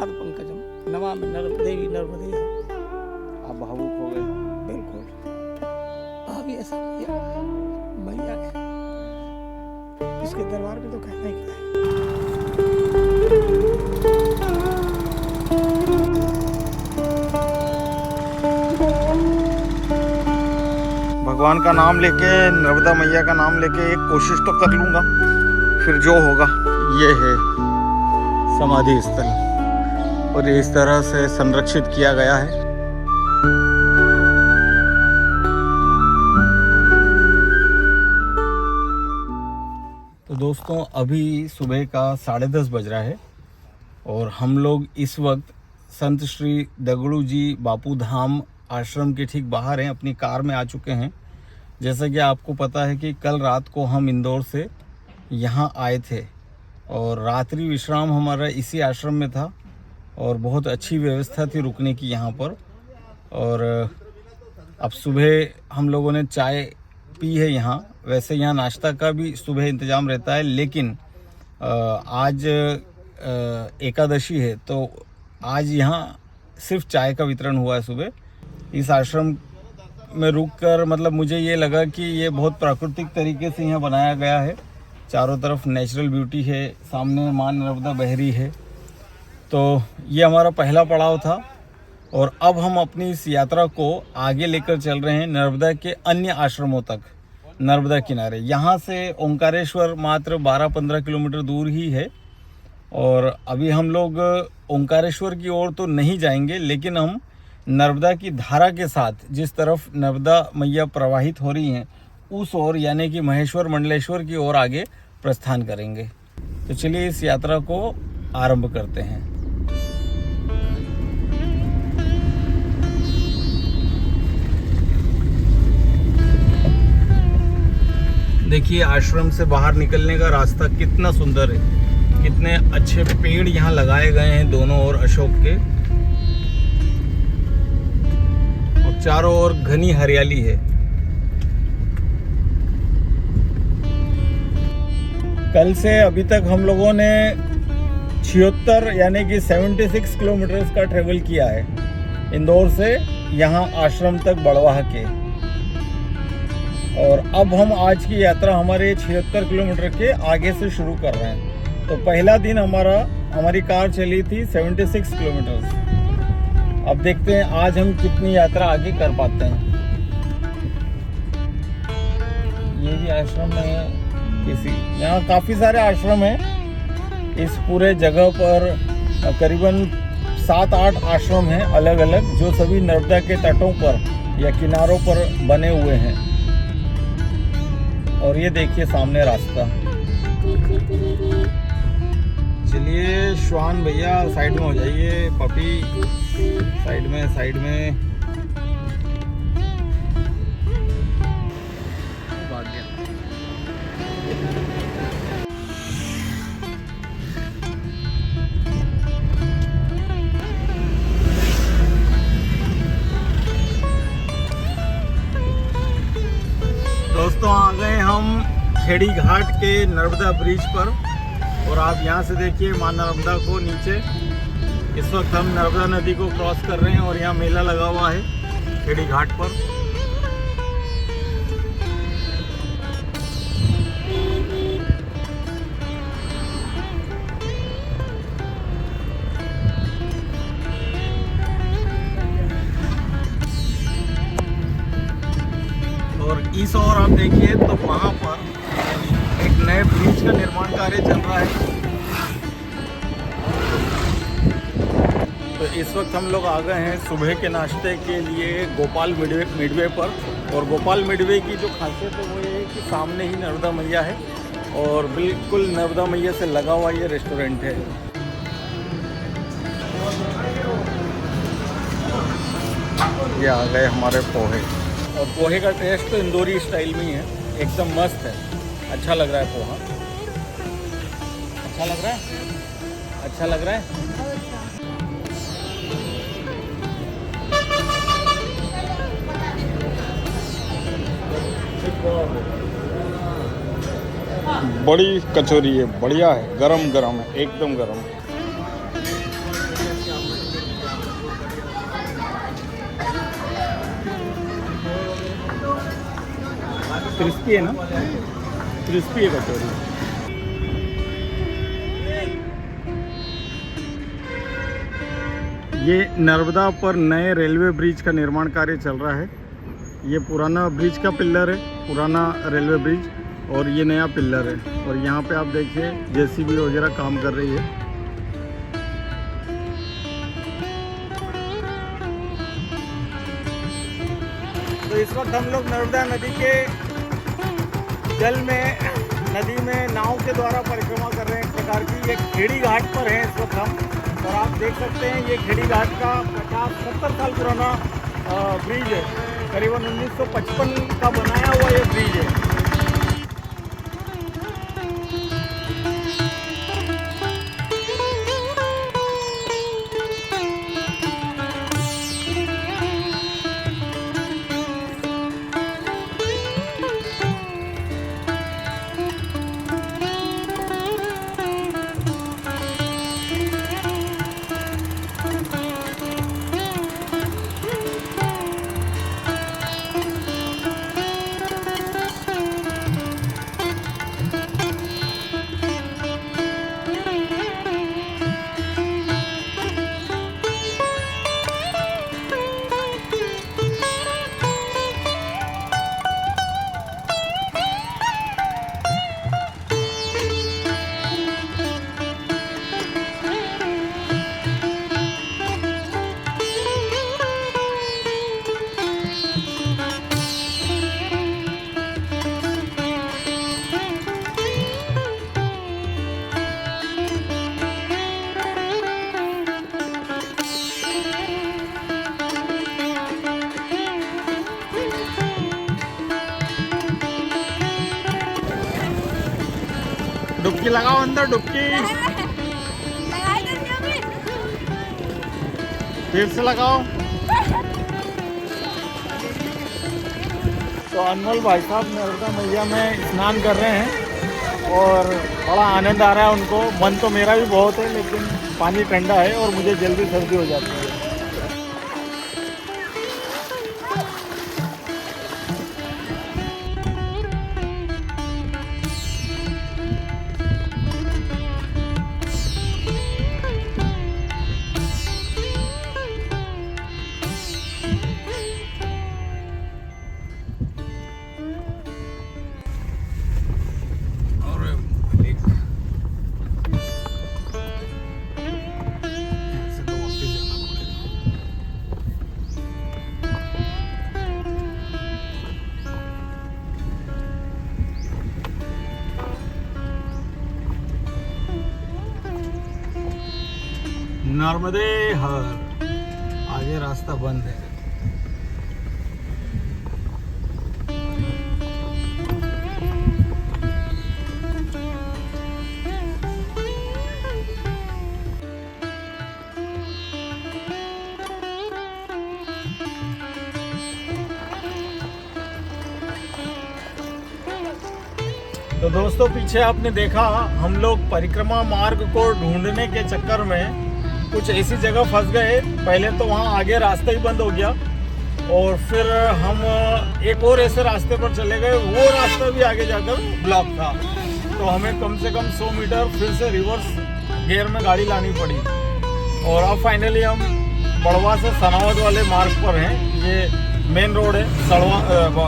पाद पंकजम नमामि देवी नर्मदे। आप भावुक हो गए। बिल्कुल भाभी ऐसा मैया है, इसके दरबार में तो कहना ही क्या है। भगवान का नाम लेके, नर्मदा मैया का नाम लेके एक कोशिश तो कर लूँगा, फिर जो होगा। ये है समाधि स्थल और इस तरह से संरक्षित किया गया है। तो दोस्तों अभी सुबह का 10:30 बज रहा है और हम लोग इस वक्त संत श्री दगड़ू जी बापू धाम आश्रम के ठीक बाहर हैं, अपनी कार में आ चुके हैं। जैसा कि आपको पता है कि कल रात को हम इंदौर से यहाँ आए थे और रात्रि विश्राम हमारा इसी आश्रम में था और बहुत अच्छी व्यवस्था थी रुकने की यहाँ पर। और अब सुबह हम लोगों ने चाय पी है यहाँ। वैसे यहाँ नाश्ता का भी सुबह इंतज़ाम रहता है, लेकिन आज एकादशी है तो आज यहाँ सिर्फ चाय का वितरण हुआ है सुबह। इस आश्रम में रुककर मतलब मुझे ये लगा कि ये बहुत प्राकृतिक तरीके से यहाँ बनाया गया है। चारों तरफ नेचुरल ब्यूटी है, सामने माँ नर्मदा बह रही है। तो ये हमारा पहला पड़ाव था और अब हम अपनी इस यात्रा को आगे लेकर चल रहे हैं नर्मदा के अन्य आश्रमों तक, नर्मदा किनारे। यहाँ से ओंकारेश्वर मात्र 12-15 किलोमीटर दूर ही है और अभी हम लोग ओंकारेश्वर की ओर तो नहीं जाएंगे, लेकिन हम नर्मदा की धारा के साथ जिस तरफ नर्मदा मैया प्रवाहित हो रही हैं उस ओर, यानी कि महेश्वर मंडलेश्वर की ओर आगे प्रस्थान करेंगे। तो चलिए इस यात्रा को आरंभ करते हैं। देखिए आश्रम से बाहर निकलने का रास्ता कितना सुंदर है, कितने अच्छे पेड़ यहाँ लगाए गए हैं दोनों ओर अशोक के, और चारों ओर घनी हरियाली है। कल से अभी तक हम लोगों ने 76 यानी कि 76 किलोमीटर का ट्रेवल किया है इंदौर से यहाँ आश्रम तक बड़वाह के। और अब हम आज की यात्रा हमारे 76 किलोमीटर के आगे से शुरू कर रहे हैं। तो पहला दिन हमारी कार चली थी 76 किलोमीटर। अब देखते हैं आज हम कितनी यात्रा आगे कर पाते हैं। ये भी आश्रम में यहाँ काफ़ी सारे आश्रम हैं इस पूरे जगह पर। करीबन 7-8 आश्रम हैं अलग अलग, जो सभी नर्मदा के तटों पर या किनारों पर बने हुए हैं। और ये देखिए सामने रास्ता। चलिए श्वान भैया साइड में हो जाइए, पपी साइड में भाग गया। दोस्तों आ गए हम खेड़ी घाट के नर्मदा ब्रिज पर और आप यहाँ से देखिए माँ नर्मदा को नीचे। इस वक्त हम नर्मदा नदी को क्रॉस कर रहे हैं और यहाँ मेला लगा हुआ है खेड़ी घाट पर। और इस ओर आप देखिए तो वहाँ पर एक नए ब्रिज का निर्माण कार्य चल रहा है। तो इस वक्त हम लोग आ गए हैं सुबह के नाश्ते के लिए गोपाल मिडवे पर। और गोपाल मिडवे की जो खासियत है वो ये है कि सामने ही नर्मदा मैया है और बिल्कुल नर्मदा मैया से लगा हुआ ये रेस्टोरेंट है। ये आ गए हमारे पोहे, और पोहे का टेस्ट तो इंदौरी स्टाइल में ही है, एकदम मस्त है। अच्छा लग रहा है पोहा, अच्छा लग रहा है, अच्छा लग रहा है। बड़ी कचौरी है, बढ़िया है, गरम गरम है, एकदम गरम। क्रिस्पी है ना, क्रिस्पी है कचौरी। ये नर्मदा पर नए रेलवे ब्रिज का निर्माण कार्य चल रहा है। ये पुराना ब्रिज का पिलर है, पुराना रेलवे ब्रिज, और ये नया पिलर है। और यहाँ पे आप देखिए जेसीबी वगैरह काम कर रही है। तो इस वक्त हम लोग नर्मदा नदी के जल में, नदी में नाव के द्वारा परिक्रमा कर रहे हैं। एक प्रकार की ये खेड़ी घाट पर हैं इस वक्त हम, और आप देख सकते हैं ये खेड़ी घाट का 50-70 साल पुराना ब्रिज है। करीबन 1955 का बनाया हुआ ये ब्रिज है। डुबकी लगाओ अंदर, डुबकी फिर से लगाओ। तो अनमोल भाई साहब नर्मदा मैया में स्नान कर रहे हैं और बड़ा आनंद आ रहा है उनको। मन तो मेरा भी बहुत है, लेकिन पानी ठंडा है और मुझे जल्दी सर्दी हो जाती है। नर्मदे हर, आगे रास्ता बंद है। तो दोस्तों पीछे आपने देखा, हम लोग परिक्रमा मार्ग को ढूंढने के चक्कर में कुछ ऐसी जगह फंस गए। पहले तो वहाँ आगे रास्ता ही बंद हो गया और फिर हम एक और ऐसे रास्ते पर चले गए, वो रास्ता भी आगे जाकर ब्लॉक था। तो हमें कम से कम 100 मीटर फिर से रिवर्स गियर में गाड़ी लानी पड़ी और अब फाइनली हम बड़वा से सनावद वाले मार्ग पर हैं। ये मेन रोड है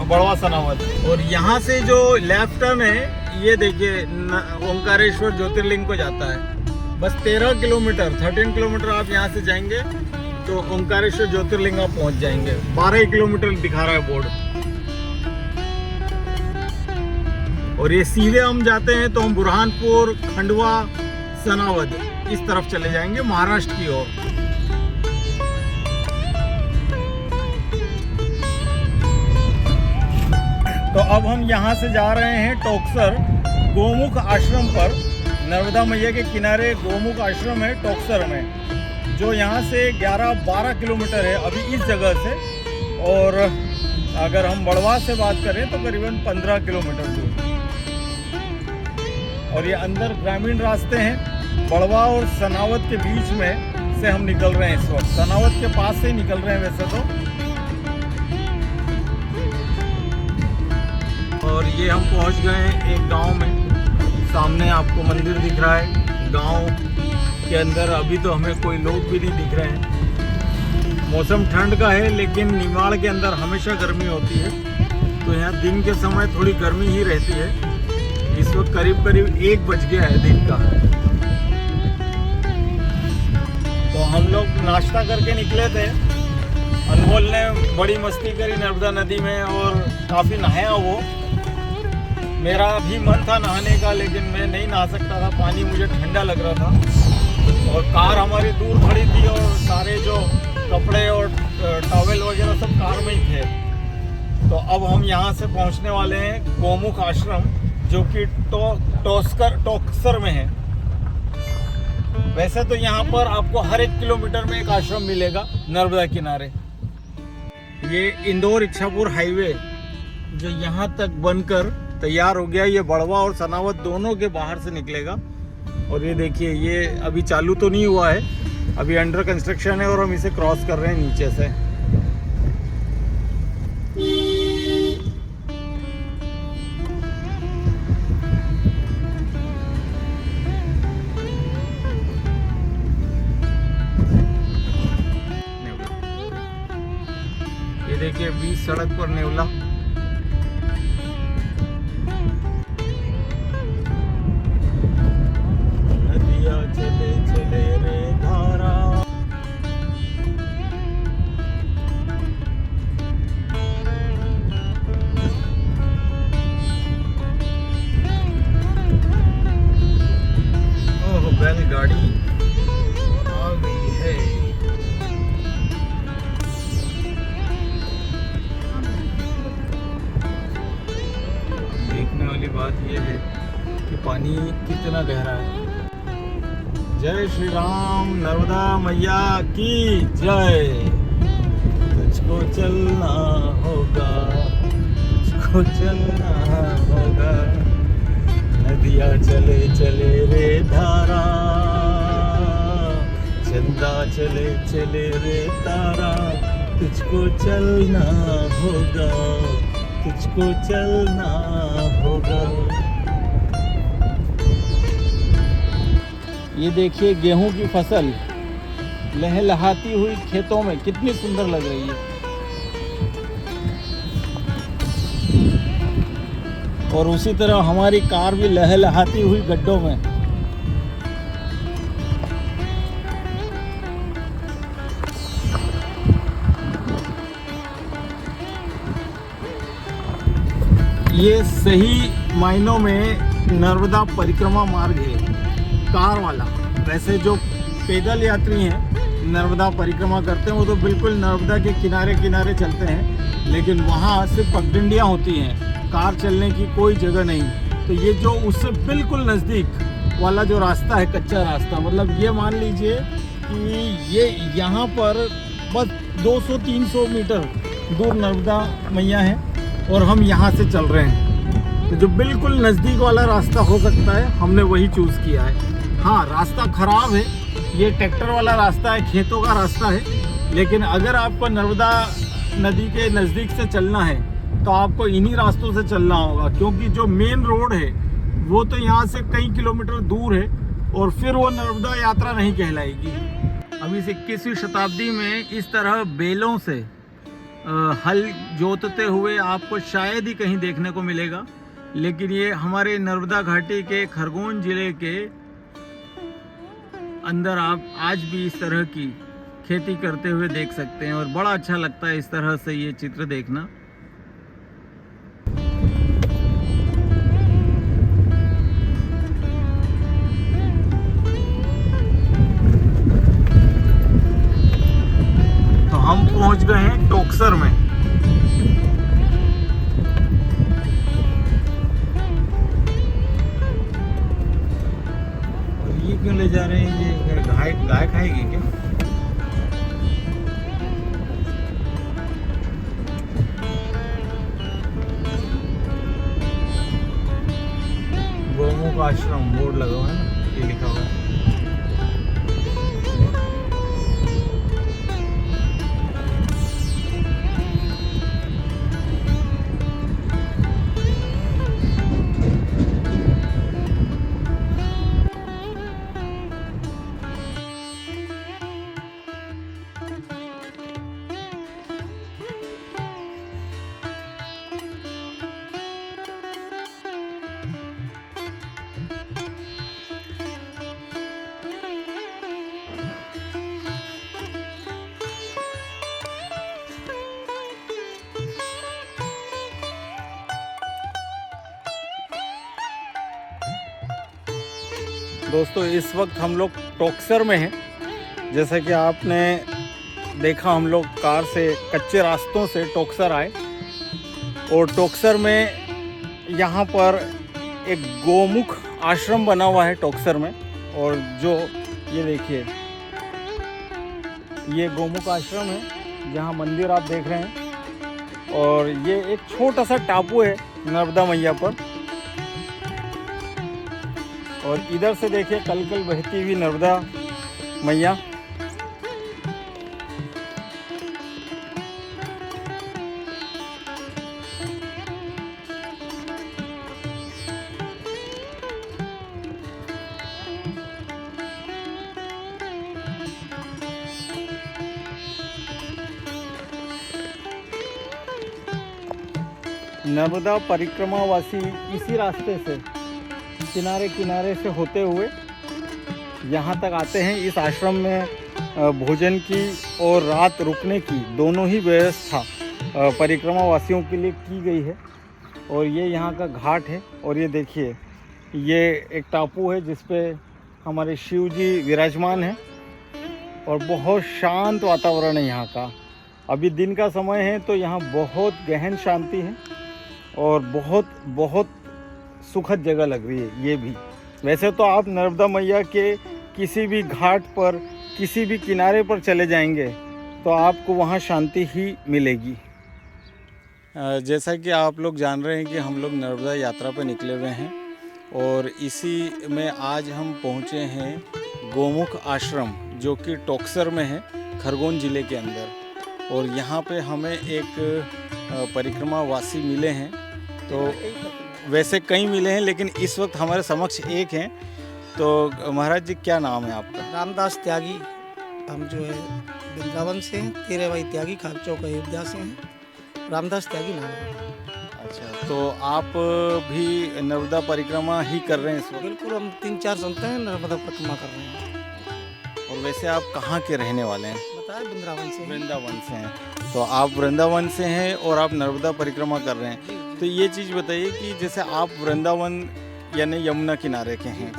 बड़वा सनावद, और यहाँ से जो लेफ्ट टर्न है ये देखिए ओंकारेश्वर ज्योतिर्लिंग को जाता है। बस 13 किलोमीटर 13 किलोमीटर आप यहाँ से जाएंगे तो ओंकारेश्वर ज्योतिर्लिंग आप पहुँच जाएंगे। 12 किलोमीटर दिखा रहा है बोर्ड। और ये सीधे हम जाते हैं तो हम बुरहानपुर, खंडवा, सनावद इस तरफ चले जाएंगे महाराष्ट्र की ओर। तो अब हम यहाँ से जा रहे हैं टोकसर गोमुख आश्रम पर। नर्मदा मैया के किनारे गोमुख आश्रम है टोकसर में, जो यहाँ से 11-12 किलोमीटर है अभी इस जगह से। और अगर हम बड़वा से बात करें तो करीबन 15 किलोमीटर दूर। और ये अंदर ग्रामीण रास्ते हैं, बड़वा और सनावद के बीच में से हम निकल रहे हैं इस वक्त। सनावद के पास से ही निकल रहे हैं वैसे तो। और ये हम पहुंच गए एक गांव में। सामने आपको मंदिर दिख रहा है। गांव के अंदर अभी तो हमें कोई लोग भी नहीं दिख रहे हैं। मौसम ठंड का है, लेकिन निमाड़ के अंदर हमेशा गर्मी होती है, तो यहाँ दिन के समय थोड़ी गर्मी ही रहती है। इस वक्त करीब करीब 1 बज गया है दिन का। तो हम लोग नाश्ता करके निकले थे। अनमोल ने बड़ी मस्ती करी नर्मदा नदी में और काफ़ी नहाया वो। मेरा भी मन था नहाने का, लेकिन मैं नहीं नहा सकता था, पानी मुझे ठंडा लग रहा था। और कार हमारी दूर खड़ी थी और सारे जो कपड़े और टॉवेल वगैरह सब कार में ही थे। तो अब हम यहाँ से पहुँचने वाले हैं गोमुख आश्रम, जो कि टोकसर में है। वैसे तो यहाँ पर आपको हर 1 किलोमीटर में एक आश्रम मिलेगा नर्मदा किनारे। ये इंदौर इच्छापुर हाईवे जो यहाँ तक बनकर तैयार हो गया, ये बड़वा और सनावत दोनों के बाहर से निकलेगा। और ये देखिए, ये अभी चालू तो नहीं हुआ है, अभी अंडर कंस्ट्रक्शन है और हम इसे क्रॉस कर रहे हैं नीचे से। ये देखिए बीच सड़क पर नेवला। नदिया चले चले रे धारा। ओह, बैलगाड़ी आ गई है। देखने वाली बात यह है कि पानी कितना गहरा है। जय श्री राम, नर्मदा मैया की जय। तुझको चलना होगा, तुझको चलना होगा। नदिया चले चले रे धारा, चंदा चले चले रे तारा। तुझको चलना होगा, तुझको चलना होगा। ये देखिए गेहूं की फसल लहलहाती हुई खेतों में कितनी सुंदर लग रही है। और उसी तरह हमारी कार भी लहलहाती हुई गड्ढों में। ये सही मायनों में नर्मदा परिक्रमा मार्ग है, कार वाला। वैसे जो पैदल यात्री हैं नर्मदा परिक्रमा करते हैं वो तो बिल्कुल नर्मदा के किनारे किनारे चलते हैं, लेकिन वहाँ सिर्फ पगडंडियाँ होती हैं, कार चलने की कोई जगह नहीं। तो ये जो उससे बिल्कुल नज़दीक वाला जो रास्ता है, कच्चा रास्ता, मतलब ये मान लीजिए कि ये यहाँ पर बस 200-300 मीटर दूर नर्मदा मैया है और हम यहाँ से चल रहे हैं। तो जो बिल्कुल नज़दीक वाला रास्ता हो सकता है, हमने वही चूज़ किया है। हाँ, रास्ता ख़राब है, ये ट्रैक्टर वाला रास्ता है, खेतों का रास्ता है। लेकिन अगर आपको नर्मदा नदी के नज़दीक से चलना है तो आपको इन्हीं रास्तों से चलना होगा, क्योंकि जो मेन रोड है वो तो यहाँ से कई किलोमीटर दूर है और फिर वो नर्मदा यात्रा नहीं कहलाएगी। अब इस 21वीं शताब्दी में इस तरह बैलों से हल जोतते हुए आपको शायद ही कहीं देखने को मिलेगा, लेकिन ये हमारे नर्मदा घाटी के खरगोन जिले के अंदर आप आज भी इस तरह की खेती करते हुए देख सकते हैं और बड़ा अच्छा लगता है इस तरह से ये चित्र देखना। तो हम पहुंच गए हैं टोकसर में। क्यों ले जा रहे हैं? ये गाय खाएगी क्या? गोमुख आश्रम बोर्ड लगा हुआ है ना, ये लिखा हुआ है। दोस्तों इस वक्त हम लोग टोक्सर में हैं। जैसा कि आपने देखा, हम लोग कार से कच्चे रास्तों से टोक्सर आए और टोक्सर में यहाँ पर एक गोमुख आश्रम बना हुआ है टोक्सर में। और जो ये देखिए, ये गोमुख आश्रम है जहाँ मंदिर आप देख रहे हैं। और ये एक छोटा सा टापू है नर्मदा मैया पर। और इधर से देखिए कल कल बहती हुई नर्मदा मैया। नर्मदा परिक्रमावासी इसी रास्ते से किनारे किनारे से होते हुए यहाँ तक आते हैं। इस आश्रम में भोजन की और रात रुकने की दोनों ही व्यवस्था परिक्रमावासियों के लिए की गई है। और ये यहाँ का घाट है। और ये देखिए, ये एक टापू है जिस पे हमारे शिव जी विराजमान हैं। और बहुत शांत वातावरण है यहाँ का। अभी दिन का समय है तो यहाँ बहुत गहन शांति है और बहुत बहुत सुखद जगह लग रही है ये भी। वैसे तो आप नर्मदा मैया के किसी भी घाट पर, किसी भी किनारे पर चले जाएंगे तो आपको वहाँ शांति ही मिलेगी। जैसा कि आप लोग जान रहे हैं कि हम लोग नर्मदा यात्रा पर निकले हुए हैं और इसी में आज हम पहुँचे हैं गोमुख आश्रम, जो कि टोक्सर में है, खरगोन ज़िले के अंदर। और यहाँ पे हमें एक परिक्रमावासी मिले हैं। तो वैसे कई मिले हैं लेकिन इस वक्त हमारे समक्ष एक हैं। तो महाराज जी, क्या नाम है आपका? रामदास त्यागी। हम जो है वृंदावन से हैं, 13 भाई त्यागी, खाक चौक अयोध्या से हैं। रामदास त्यागी नाम है। अच्छा, तो आप भी नर्मदा परिक्रमा ही कर रहे हैं इस वक्त? बिल्कुल, हम 3-4 संत हैं, नर्मदा परिक्रमा कर रहे हैं। और वैसे आप कहाँ के रहने वाले हैं? बताया, वृंदावन से। वृंदावन से हैं। तो आप वृंदावन से हैं और आप नर्मदा परिक्रमा कर रहे हैं। तो ये चीज़ बताइए कि जैसे आप वृंदावन यानी यमुना किनारे के हैं,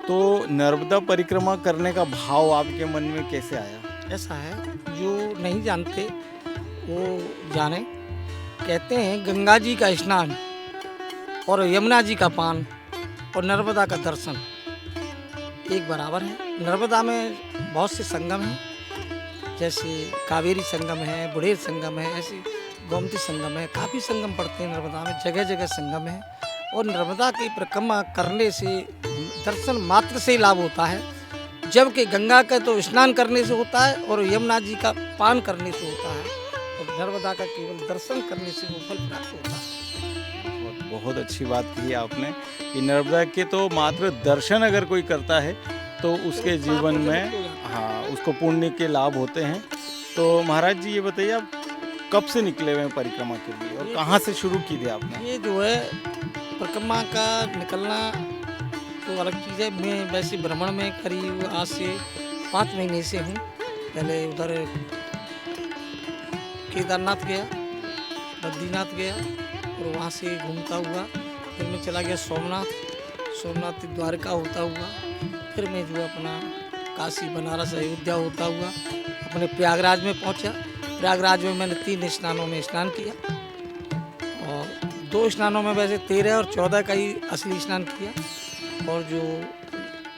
तो नर्मदा परिक्रमा करने का भाव आपके मन में कैसे आया? ऐसा है, जो नहीं जानते वो जाने। कहते हैं गंगा जी का स्नान और यमुना जी का पान और नर्मदा का दर्शन एक बराबर है। नर्मदा में बहुत से संगम हैं, जैसे कावेरी संगम है, बुढ़ेर संगम है, ऐसे गोमती संगम है। काफ़ी संगम पड़ते हैं नर्मदा में, जगह जगह संगम है। और नर्मदा की परिक्रमा करने से दर्शन मात्र से ही लाभ होता है, जबकि गंगा का तो स्नान करने से होता है और यमुना जी का पान करने से होता है, और नर्मदा का केवल दर्शन करने से वो फल प्राप्त होता है। बहुत अच्छी बात कही आपने कि नर्मदा के तो मात्र दर्शन अगर कोई करता है तो उसके जीवन में, हाँ, उसको पुण्य के लाभ होते हैं। तो महाराज जी, ये बताइए, आप कब से निकले हुए हैं परिक्रमा के लिए और कहाँ से शुरू की थी आपने? ये जो है परिक्रमा का निकलना तो अलग चीज़ है। मैं वैसे भ्रमण में करीब आज से 5 महीने से हूँ। पहले उधर केदारनाथ गया, बद्रीनाथ गया और वहाँ से घूमता हुआ फिर मैं चला गया सोमनाथ द्वारका होता हुआ, फिर मैं जो अपना काशी, बनारस, अयोध्या होता हुआ अपने प्रयागराज में पहुँचा। प्रयागराज में मैंने 3 स्नानों में स्नान किया और 2 स्नानों में वैसे 13 और 14 का ही असली स्नान किया, और जो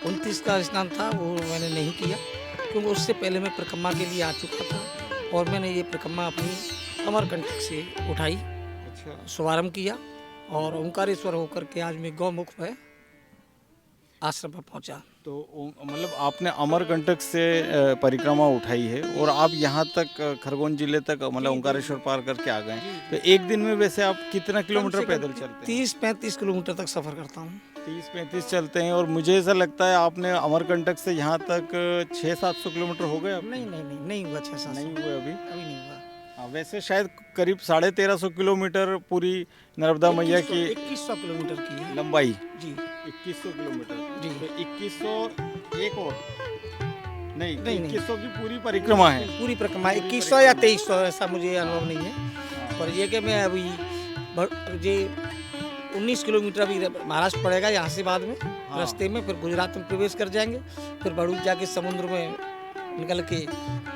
29 का स्नान था वो मैंने नहीं किया, क्योंकि उससे पहले मैं परिक्रमा के लिए आ चुका था और मैंने ये परिक्रमा अपनी अमरकंटक से उठाई। अच्छा, शुभारम्भ किया और ओंकारेश्वर होकर के आज मैं गौमुख में आश्रम पर पहुंचा। तो मतलब आपने अमरकंटक से परिक्रमा उठाई है और आप यहाँ तक खरगोन जिले तक मतलब ओंकारेश्वर पार करके आ गए हैं। तो एक दिन में वैसे आप कितना किलोमीटर पैदल चलते हैं? 30-35 किलोमीटर तक सफ़र करता हूँ। 30-35 चलते हैं। और मुझे ऐसा लगता है आपने अमरकंटक से यहाँ तक 600-700 किलोमीटर हो गए? नहीं हुआ 600। नहीं हुए अभी नहीं हुआ। हाँ, वैसे शायद करीब 1350 किलोमीटर पूरी नर्मदा मैया की 2100 किलोमीटर की है लंबाई। जी। 2100 किलोमीटर जी। तो 2100 एक और नहीं, नहीं। 2100 की पूरी परिक्रमा है। पूरी परिक्रमा 2100 या 2300, ऐसा मुझे अनुभव नहीं है। पर ये कि मैं अभी 19 किलोमीटर अभी महाराष्ट्र पड़ेगा यहाँ से बाद में, रास्ते में, फिर गुजरात में प्रवेश कर जाएंगे, फिर भरूच जाके समुद्र में निकल के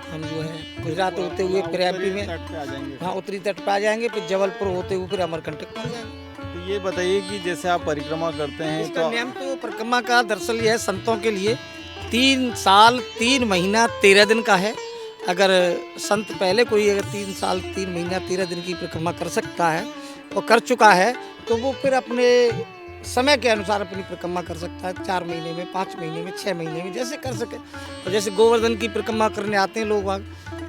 हम जो है गुजरात होते हुए फिर एमपी में, तट पे आ जाएंगे। हाँ उत्तरी तट पे आ जाएंगे, फिर जबलपुर होते हुए फिर अमरकंटक पहुँच जाएंगे। तो ये बताइए कि जैसे आप परिक्रमा करते हैं इसका तो नियम तो परिक्रमा का दरअसल यह है संतों के लिए 3 साल 3 महीना 13 दिन का है। अगर संत पहले कोई अगर 3 साल 3 महीना 13 दिन की परिक्रमा कर सकता है और कर चुका है तो वो फिर अपने समय के अनुसार अपनी परिक्रमा कर सकता है, 4 महीने में, 5 महीने में, 6 महीने में, जैसे कर सके। और जैसे गोवर्धन की परिक्रमा करने आते हैं लोग बाग,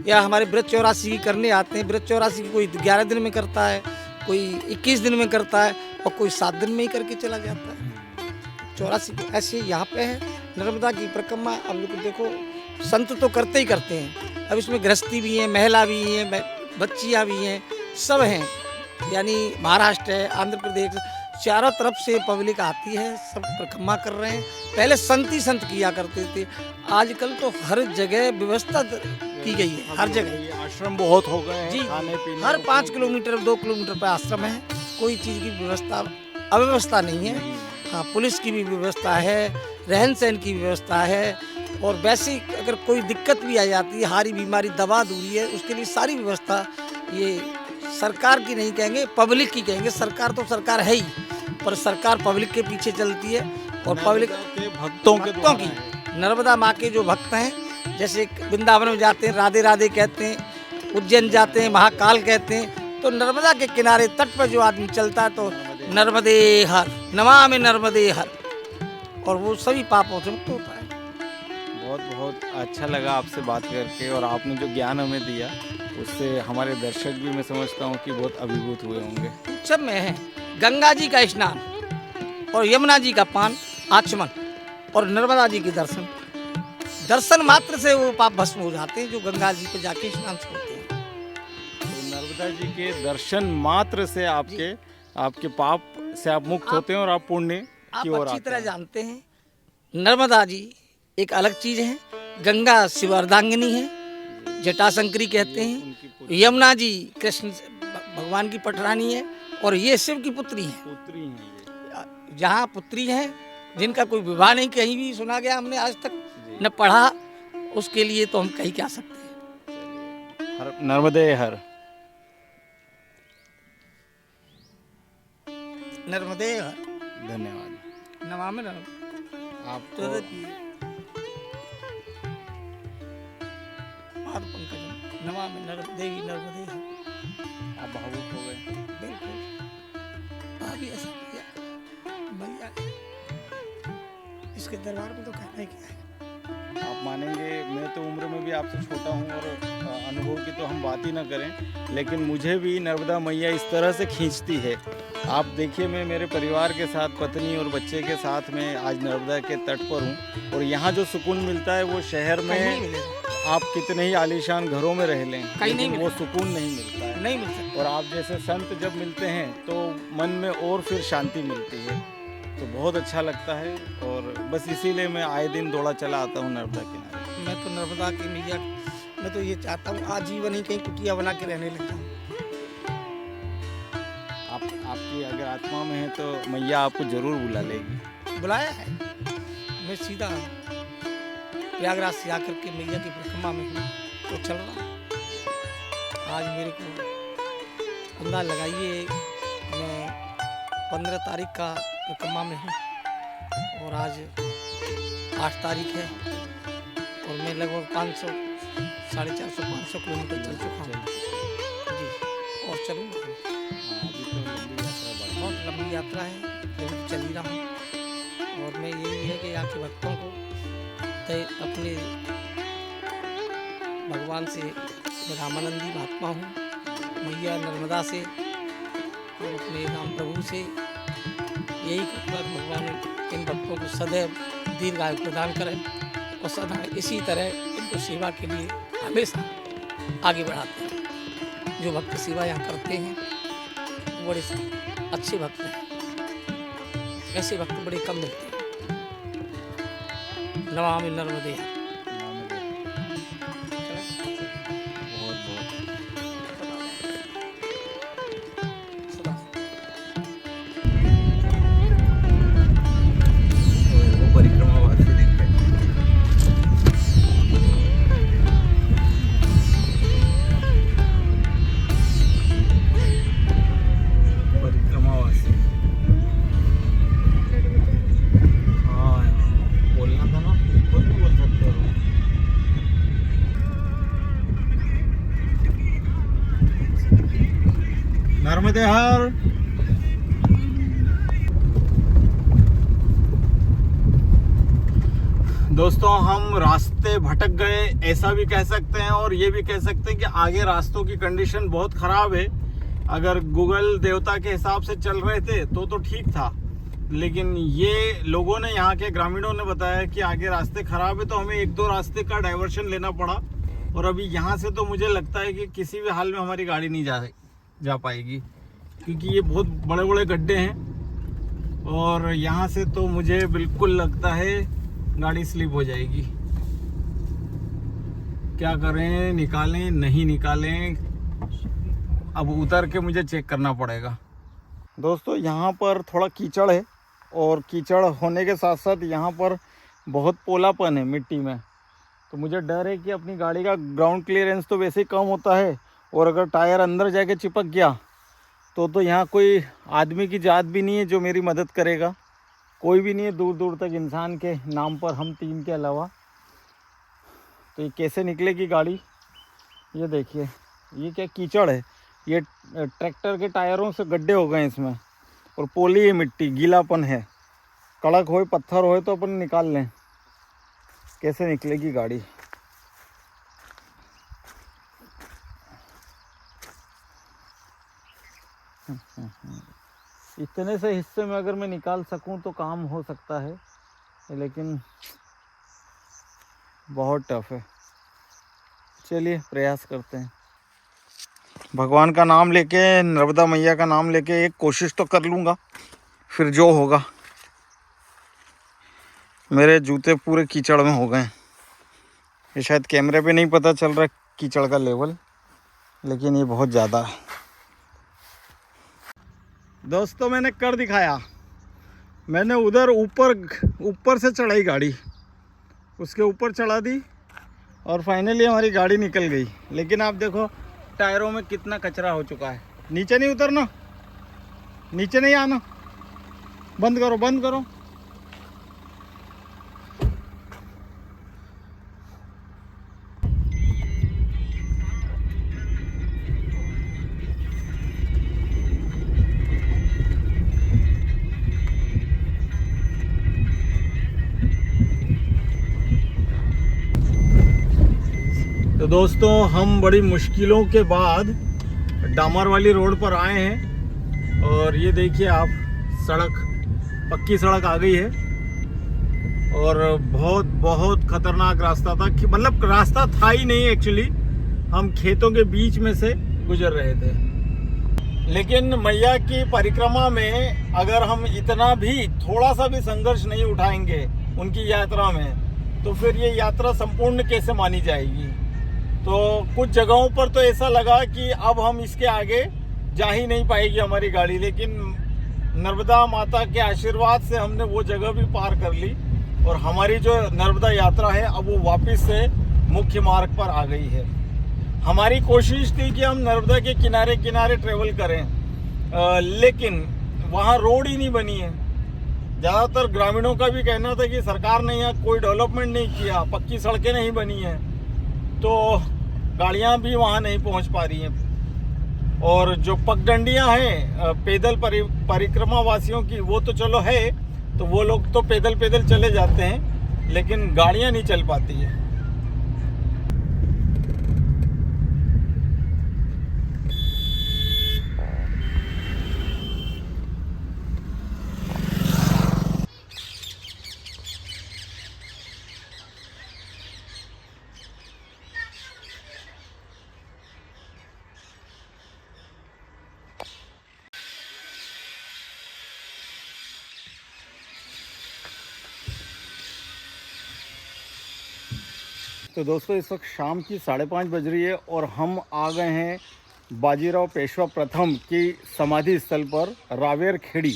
या हमारे ब्रज 84 की करने आते हैं। ब्रज 84 की कोई 11 दिन में करता है, कोई 21 दिन में करता है और कोई 7 दिन में ही करके चला जाता है। 84 ऐसे यहाँ पे है नर्मदा की परिक्रमा। अब लोग देखो संत तो करते ही करते हैं, अब इसमें गृहस्थी भी हैं, महिला भी हैं, बच्चियाँ भी हैं, सब हैं। यानी महाराष्ट्र है, आंध्र प्रदेश, चारों तरफ से पब्लिक आती है, सब परिक्रमा कर रहे हैं। पहले संत ही संत किया करते थे, आजकल तो हर जगह व्यवस्था की गई है, हर जगह आश्रम बहुत हो गए हैं, जी, खाने पीने हर 5 किलोमीटर 2 किलोमीटर पर आश्रम है। कोई चीज़ की व्यवस्था अव्यवस्था नहीं है। हाँ, पुलिस की भी व्यवस्था है, रहन सहन की व्यवस्था है, और वैसे अगर कोई दिक्कत भी आ जाती है, हारी बीमारी, दवा दूरी है, उसके लिए सारी व्यवस्था ये सरकार की नहीं कहेंगे, पब्लिक की कहेंगे। सरकार तो सरकार है ही, पर सरकार पब्लिक के पीछे चलती है और पब्लिक के भक्तों की। नर्मदा माँ के जो भक्त हैं, जैसे वृंदावन में जाते हैं राधे राधे कहते हैं, उज्जैन जाते हैं महाकाल कहते हैं, तो नर्मदा के किनारे तट पर जो आदमी चलता है तो नर्मदे हर, नमामि नर्मदे हर, और वो सभी पापों से मुक्त होता है। बहुत बहुत अच्छा लगा आपसे बात करके, और आपने जो ज्ञान हमें दिया उससे हमारे दर्शक भी मैं समझता हूँ कि बहुत अभिभूत हुए होंगे। सब में है गंगा जी का स्नान और यमुना जी का पान आचमन और नर्मदा जी के दर्शन। दर्शन मात्र से वो पाप भस्म हो जाते हैं जो गंगा जी पे जाके स्नान छोड़ते हैं। तो नर्मदा जी के दर्शन मात्र से आपके पाप से आप मुक्त होते हैं और आप पुण्य की आप ओर अच्छी आते तरह हैं। जानते हैं नर्मदा जी एक अलग चीज है, गंगा शिव अर्धांगिनी है, जटाशंकरी कहते हैं, उनकी पुत्री यमुना जी कृष्ण भगवान की पटरानी है, और ये शिव की पुत्री है। हैं ये। जहाँ पुत्री है जिनका कोई विवाह नहीं कहीं भी सुना गया हमने आज तक न पढ़ा, उसके लिए तो हम कहीं क्या सकते हैं। हर नर्मदे हर। नर्मदे हर, धन्यवाद। नमामि नर्मदे। आपको तो पाद पंकजम नमामि देवी नर्मदे हर। आप भावुक हो गए। बिल्कुल अभी ऐसा किया मैया, इसके दरबार में तो कहना ही क्या है। आप मानेंगे मैं तो उम्र में भी आपसे छोटा हूँ और अनुभव की तो हम बात ही ना करें, लेकिन मुझे भी नर्मदा मैया इस तरह से खींचती है। आप देखिए मैं मेरे परिवार के साथ, पत्नी और बच्चे के साथ में आज नर्मदा के तट पर हूँ, और यहाँ जो सुकून मिलता है वो शहर कहीं नहीं में मिलेगा, आप कितने ही आलीशान घरों में रह लें, कहीं नहीं लेकिन वो मिलेगा। सुकून नहीं मिलता है। नहीं मिल सकता। और आप जैसे संत जब मिलते हैं तो मन में और फिर शांति मिलती है, तो बहुत अच्छा लगता है। और बस इसीलिए मैं आए दिन दौड़ा चला आता हूँ नर्मदा किनारे। मैं तो नर्मदा की मैया, मैं तो ये चाहता हूँ आजीवन ही कहीं कुटिया बना के रहने लग जाऊँ। आपकी अगर आत्मा में है तो मैया आपको जरूर बुला लेगी। बुलाया है, मैं सीधा प्रयागराज से आकर के मैया की परिक्रमा में हूँ तो चल रहा हूँ। आज मेरे को अंदाजा लगाइए, मैं 15 तारीख का परिक्रमा में हूँ और आज 8 तारीख है, और मैं लगभग 500 450 500 किलोमीटर चल चुका हूँ जी, और चलूँगा। बहुत लंबी यात्रा है, लेकिन चल ही रहा हूँ। और मैं यही है कि यहाँ के भक्तों को अपने भगवान से, रामानंदी महात्मा हूँ, मैया नर्मदा से और अपने राम प्रभु से यही कहूँगा कि भगवान इन भक्तों को सदैव दीर्घायु प्रदान करें और सदा इसी तरह इनको सेवा के लिए हमेशा आगे बढ़ाते हैं। जो भक्त सेवा यहाँ करते हैं वो बड़े अच्छे भक्त हैं, ऐसे भक्त बड़े कम मिलते हैं। नमामि नर्मदे हर। फतेहर। दोस्तों हम रास्ते भटक गए ऐसा भी कह सकते हैं, और ये भी कह सकते हैं कि आगे रास्तों की कंडीशन बहुत ख़राब है। अगर गूगल देवता के हिसाब से चल रहे थे तो ठीक था, लेकिन ये लोगों ने, यहाँ के ग्रामीणों ने बताया कि आगे रास्ते ख़राब है, तो हमें एक दो रास्ते का डाइवर्शन लेना पड़ा। और अभी यहाँ से तो मुझे लगता है कि किसी भी हाल में हमारी गाड़ी नहीं जा पाएगी, क्योंकि ये बहुत बड़े बड़े गड्ढे हैं, और यहाँ से तो मुझे बिल्कुल लगता है गाड़ी स्लिप हो जाएगी। क्या करें, निकालें नहीं निकालें, अब उतर के मुझे चेक करना पड़ेगा। दोस्तों यहाँ पर थोड़ा कीचड़ है, और कीचड़ होने के साथ साथ यहाँ पर बहुत पोलापन है मिट्टी में, तो मुझे डर है कि अपनी गाड़ी का ग्राउंड क्लियरेंस तो वैसे ही कम होता है, और अगर टायर अंदर जाके चिपक गया तो यहाँ कोई आदमी की जात भी नहीं है जो मेरी मदद करेगा। कोई भी नहीं है दूर दूर तक इंसान के नाम पर, हम तीन के अलावा। तो ये कैसे निकलेगी गाड़ी? ये देखिए, ये क्या कीचड़ है, ये ट्रैक्टर के टायरों से गड्ढे हो गए इसमें, और पोली है मिट्टी, गीलापन है। कड़क हो पत्थर हो तो अपन निकाल लें, कैसे निकलेगी गाड़ी? इतने से हिस्से में अगर मैं निकाल सकूं तो काम हो सकता है, लेकिन बहुत टफ है। चलिए प्रयास करते हैं। भगवान का नाम लेके, नर्मदा मैया का नाम लेके एक कोशिश तो कर लूँगा, फिर जो होगा। मेरे जूते पूरे कीचड़ में हो गए। ये शायद कैमरे पे नहीं पता चल रहा कीचड़ का लेवल, लेकिन ये बहुत ज़्यादा है। दोस्तों मैंने कर दिखाया, मैंने उधर ऊपर से चढ़ाई गाड़ी, उसके ऊपर चढ़ा दी, और फाइनली हमारी गाड़ी निकल गई। लेकिन आप देखो टायरों में कितना कचरा हो चुका है। नीचे नहीं उतरना, नीचे नहीं आना, बंद करो बंद करो। तो दोस्तों हम बड़ी मुश्किलों के बाद डामर वाली रोड पर आए हैं, और ये देखिए आप, सड़क, पक्की सड़क आ गई है। और बहुत बहुत खतरनाक रास्ता था, कि मतलब रास्ता था ही नहीं एक्चुअली, हम खेतों के बीच में से गुजर रहे थे। लेकिन मैया की परिक्रमा में अगर हम इतना भी, थोड़ा सा भी संघर्ष नहीं उठाएंगे उनकी यात्रा में, तो फिर ये यात्रा संपूर्ण कैसे मानी जाएगी? तो कुछ जगहों पर तो ऐसा लगा कि अब हम इसके आगे जा ही नहीं पाएगी हमारी गाड़ी, लेकिन नर्मदा माता के आशीर्वाद से हमने वो जगह भी पार कर ली, और हमारी जो नर्मदा यात्रा है अब वो वापस से मुख्य मार्ग पर आ गई है। हमारी कोशिश थी कि हम नर्मदा के किनारे किनारे ट्रेवल करें, लेकिन वहाँ रोड ही नहीं बनी है। ज़्यादातर ग्रामीणों का भी कहना था कि सरकार ने यहाँ कोई डेवलपमेंट नहीं किया, पक्की सड़कें नहीं बनी हैं, तो गाड़ियाँ भी वहाँ नहीं पहुँच पा रही हैं। और जो पगडंडियाँ हैं पैदल परिक्रमा वासियों की, वो तो चलो है, तो वो लोग तो पैदल चले जाते हैं, लेकिन गाड़ियाँ नहीं चल पाती है। तो दोस्तों इस वक्त शाम की 5:30 बज रही है, और हम आ गए हैं बाजीराव पेशवा प्रथम की समाधि स्थल पर, रावेर खेड़ी।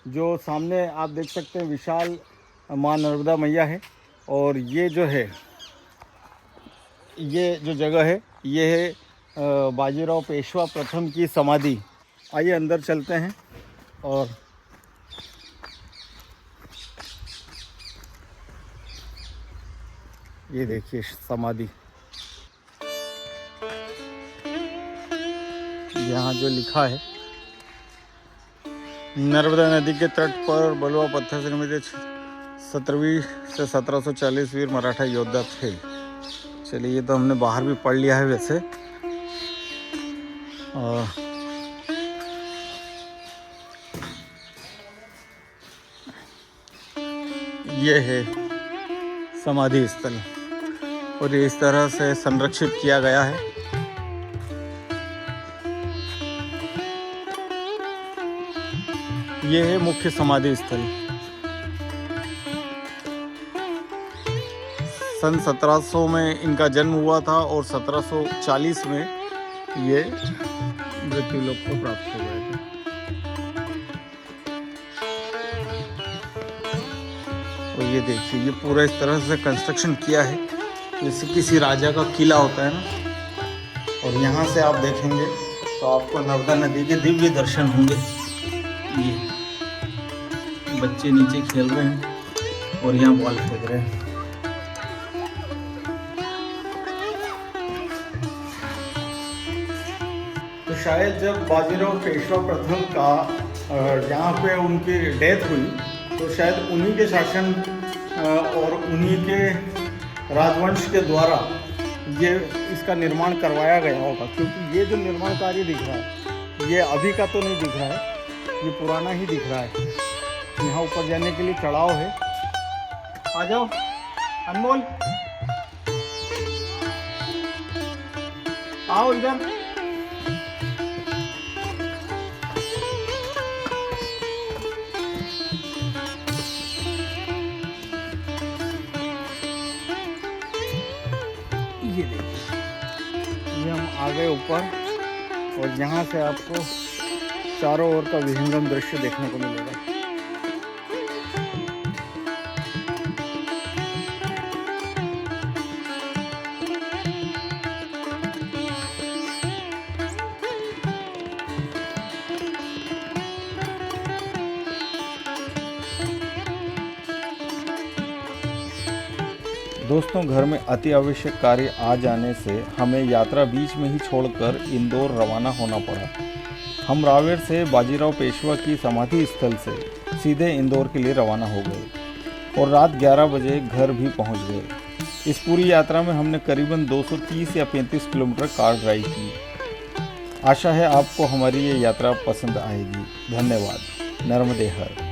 जो सामने आप देख सकते हैं विशाल माँ नर्मदा मैया है, और ये जो है, ये जो जगह है ये है बाजीराव पेशवा प्रथम की समाधि। आइए अंदर चलते हैं, और ये देखिए समाधि। यहाँ जो लिखा है नर्मदा नदी के तट पर बलुआ पत्थर से निर्मित 17वीं से 1740 वीर मराठा योद्धा थे। चलिए, ये तो हमने बाहर भी पढ़ लिया है वैसे। ये है समाधि स्थल और ये इस तरह से संरक्षित किया गया है। ये है मुख्य समाधि स्थल। सन 1700 में इनका जन्म हुआ था और 1740 में ये मृत्यु लोक को प्राप्त हो गए थे। और ये देखिए, ये पूरा इस तरह से कंस्ट्रक्शन किया है जैसे किसी राजा का किला होता है ना। और यहाँ से आप देखेंगे तो आपको नर्मदा नदी के दिव्य दर्शन होंगे। ये बच्चे नीचे खेल रहे हैं और यहाँ बॉल फेंक रहे हैं। तो शायद जब बाजीराव पेशवा प्रथम का यहाँ पे उनकी डेथ हुई तो शायद उन्हीं के शासन और उन्हीं के राजवंश के द्वारा ये इसका निर्माण करवाया गया होगा, क्योंकि ये जो निर्माण कार्य दिख रहा है ये अभी का तो नहीं दिख रहा है, ये पुराना ही दिख रहा है। यहाँ ऊपर जाने के लिए चढ़ाव है। आ जाओ अनमोल, आओ इधर। ये देखिए, ये हम आ गए ऊपर और यहाँ से आपको चारों ओर का विहंगम दृश्य देखने को मिलेगा। दोस्तों, घर में अति आवश्यक कार्य आ जाने से हमें यात्रा बीच में ही छोड़कर इंदौर रवाना होना पड़ा। हम रावेर से बाजीराव पेशवा की समाधि स्थल से सीधे इंदौर के लिए रवाना हो गए और रात 11 बजे घर भी पहुंच गए। इस पूरी यात्रा में हमने करीबन 230 या 35 किलोमीटर कार ड्राइव की। आशा है आपको हमारी ये यात्रा पसंद आएगी। धन्यवाद। नर्मदे हर।